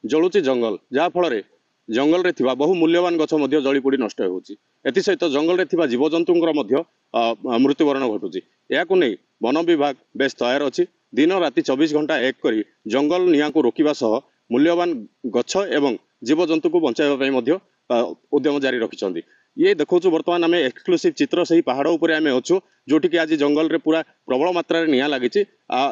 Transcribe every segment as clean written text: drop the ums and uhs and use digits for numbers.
जलुची जंगल जहाँफल जंगल रे थिबा बहु मूल्यवान गछ मध्य जली पोड़ी नष्ट होउची एथिसहित जंगल रे थिबा जीवजंतुंकर मध्य मृत्युवरण घटुची याकु नै वन विभाग बेस तयार अछि दिन राति 24 घंटा एक करी जंगल निया को रोकिबा सह मूल्यवान गछ एवं जीवजंतु को बचाइबा पई मध्य उद्यम जारी रखिछन्ती ये देखो बर्तमान आम एक्सक्लूसिव चित्र से पहाड़ उपर आम अच्छु जोटि कि आज जंगल रे पूरा प्रबल मात्रा निया लगी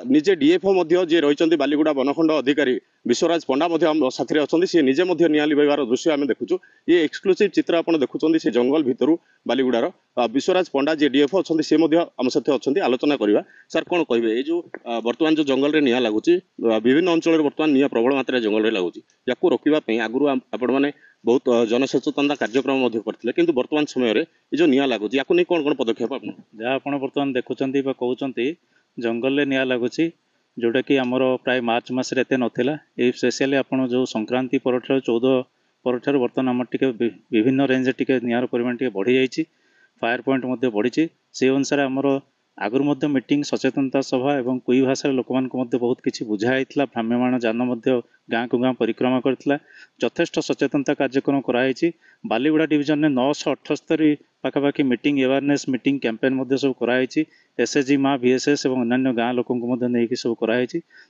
निजे डीएफओ जी रही बालीगुड़ा वनखंड अधिकारी विश्वराज पंडा साथी अच्छा सी निजे निया लिभार दृश्य आम देखु ये एक्सक्लूसिव चित्र आप देखुं से जंगल भितर बालीगुड़ार विश्वराज पंडा जी डीएफओ अच्छा सी आम सहित अच्छा आलोचना करवा सर कौन कहे ये जो बर्तमान जो जंगल में निया लगुच विभिन्न अंचल बर्तमान निया प्रबल मात्रा जंगल में लगुच या रोकवाई आगु आपण मैंने बहुत जनसचेतनता कार्यक्रम करते किंतु वर्तमान समय रे ये जो निया लगुच या नहीं कौन कौन पदक्षेप जहाँ आप बर्तमान देखुं कहते जंगल में निया लगुच जोटा कि आमर प्राय मार्च मसरे एत नाला ये स्पेशली आपड़ जो संक्रांति पर 14 पर बर्तमान आम टे विभिन्न रेंज टे निआर परिमाण टे बढ़ी जाइए फायर पॉइंट बढ़ी से अनुसार आमर आगुरी मीटिंग सचेतनता सभा और कुई भाषा लोक बहुत किसी बुझाई भ्राम्यमाण जान गाँ को गाँ परिक्रमा करथिला यथेष्ट सचेतनता कार्यक्रम कराई बालीगुड़ा डिविजन में 978 पाखापाखि मीटिंग एवारनेस मीटिंग कैंपेन सब कराई एसएचजी माँ बीएसएस और अन्य गाँ लोक सब कराई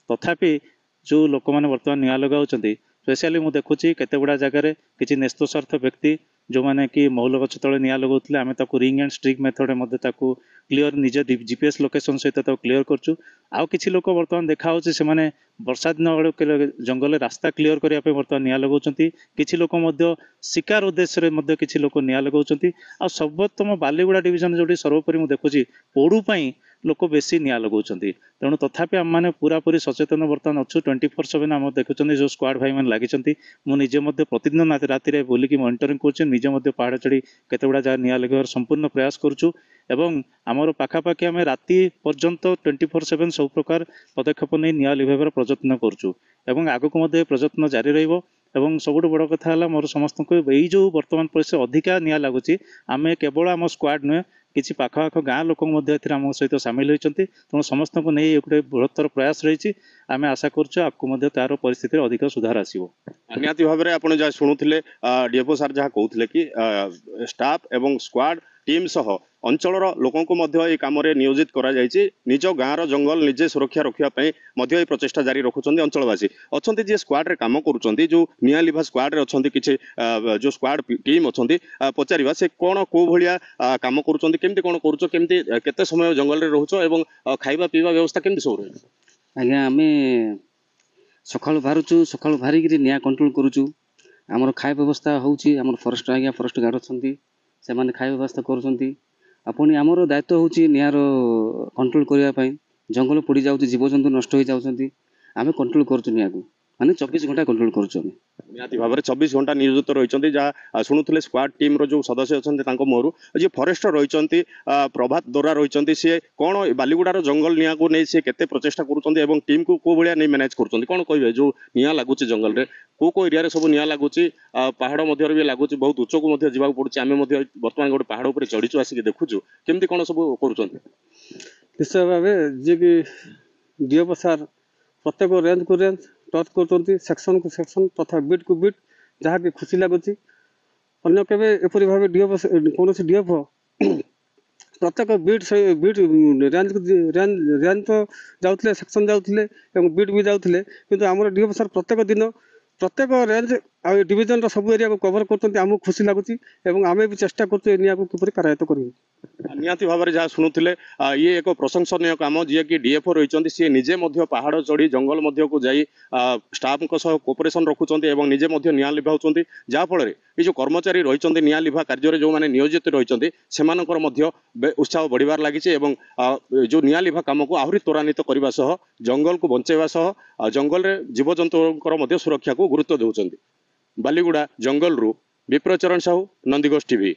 तथापि जो लोक मैंने बर्तमान निआ लगाऊँ स्पेशली मुझे देखुची केते गुड़ा जगार किसी न्यस्त स्वार्थ व्यक्ति जो मैंने कि मौल गछ तले निआ लगाउथिले आमे ताकू रिंग एंड स्ट्रिक मेथड मध्य ताकू क्लियर निज जीपीएस लोकेशन सहित ताकू क्लियर करछु आउ किछि लोक बर्तमान देखा होछि से माने वर्षा दिन जंगल रास्ता क्लियर करिया पे बर्तमान निआ लगाउछंती किछि लोक मध्य शिकार उद्देश्य रे मध्य किछि लोक निआ लगाउछंती आ सर्वोत्तम बालीगुड़ा डिविजन जोटी सर्वोपरि मु देखुची पोडू पई लोक बेसी निआ लगाउछंती तेणु तथापि आम मैंने पूरापूरी सचेतन बर्तमान अच्छु 24/7 आम देखुं जो स्क्वाड भाई मैंने लगी मुझे प्रतिदिन राति बुलिकी मॉनिटरिंग कर पहाड़ चढ़ी केतेगुड़ा जगह निआ लगार संपूर्ण प्रयास करुचु एवं आमर पाखापाखि आम राति पर्यंत 24/7 सब प्रकार पदक्षेप नहीं निआ लिभाइबार प्रयत्न करुचु एवं आगक प्रयत्न जारी रहिबो एवं सबुठ बड़ कथा है मोर समस्त को यही जो बर्तमान परिस्थिति अधिका निआ लगुच आम केवल आम स्क्वाड नुहे किसी पाखपाख गाँ लोक आम सहित सामिल होती तेणु समस्त को नहीं गोटे बृहत्तर प्रयास रही आम आशा करूँ तार परिस्थिति अधिक सुधार आसो निहाती भाव में आप जहाँ शुणुले डीएफओ सार जहाँ कहते कि स्टाफ एवं स्क्वाड टीम सह अंचल लोकों ये कम नियोजित करा निज गाँव जंगल निजे सुरक्षा रखापी प्रचेषा जारी रखुच्च अंचलवासी अच्छा जी स्क्वाड कम कर जो निआ लिभा स्क्वाड अच्छा कि जो स्क्वाड टीम अच्छा पचार से कौन कौ भाया कम करमती कौन करमती केते समय जंगल में रोच और खाଇବା पीवा व्यवस्था केमती सब रही आज्ञा आम सकाल बाहरुचु सकाल बाहरिकी निआ कंट्रोल करुचु आमर खाଇବା व्यवस्था होम फरेस्ट आज्ञा फरेस्ट गार्ड अच्छा से खाଇବା व्यवस्था करुँच आमर दायित्व हूँ निआर कंट्रोल करने जंगल पड़ जाऊँ जीवजंतु नष्ट हो जाती आम कंट्रोल करुँ निआ को माने 24 घंटा कंट्रोल करुँ निहाती भाव में 24 घंटा नियोजित रही जहाँ शुणुले स्क्वाड टीम जो सदस्य अच्छा मोहर जी फरेस्टर रही प्रभात दोरा रही सी कौन बालीगुड़ार जंगल निआ को नहीं सी केते प्रचेषा करुँच टीम को कौ भाया नहीं मैनेज करुँच कौन कहे जो निआ लगुच जंगल में कौ एरिया सब निआ लगुच पहाड़ मध्य भी लगुच बहुत उच्च को जावाक पड़ुଛି आम बर्तमान गोटे पहाड़ पर चढ़ीचु आसिक देखुचु केमती कौन सब कर निश्चय भाव जी कि डीएफओ सार प्रत्येक रेंज को रेंज टच कर सेक्शन को सेक्शन तथा बीट को बीट जहाँ कि खुशी लगुच अन्य केवे एपरी भाव डीएफओ कौन डीएफओ प्रत्येक बीट से बीट रेंज रेंज तो जाऊे सेक्शन जाऊे बीट भी जाऊे कि आम डीएफओ सार प्रत्येक दिन प्रत्येक रेंज आ डिविजन सब एरिया को कवर करमको खुशी लगुच आम भी चेष्टा करूँ किपर करायत करूँ निहाती भाव में जहाँ शुणुले ये एक प्रशंसनीय काम जी कि डीएफओ रही सी निजे पहाड़ चढ़ी जंगल को जाई स्टाफ कोऑपरेशन रखुंट निजे निआ लिभाऊँ जहाँफल ये जो कर्मचारी रही निआ लिभा कार्य जो मैंने नियोजित रही उत्साह बढ़िबार लगी जो निआ लिभा कम को आहरी त्वरान्वित करने सह जंगल को बचाइवा सह जंगल में जीवजंतुओं सुरक्षा को गुरुत्व देउछन्ति। बालीगुड़ा जंगल विप्रचरण साहू नंदीघोष टीवी।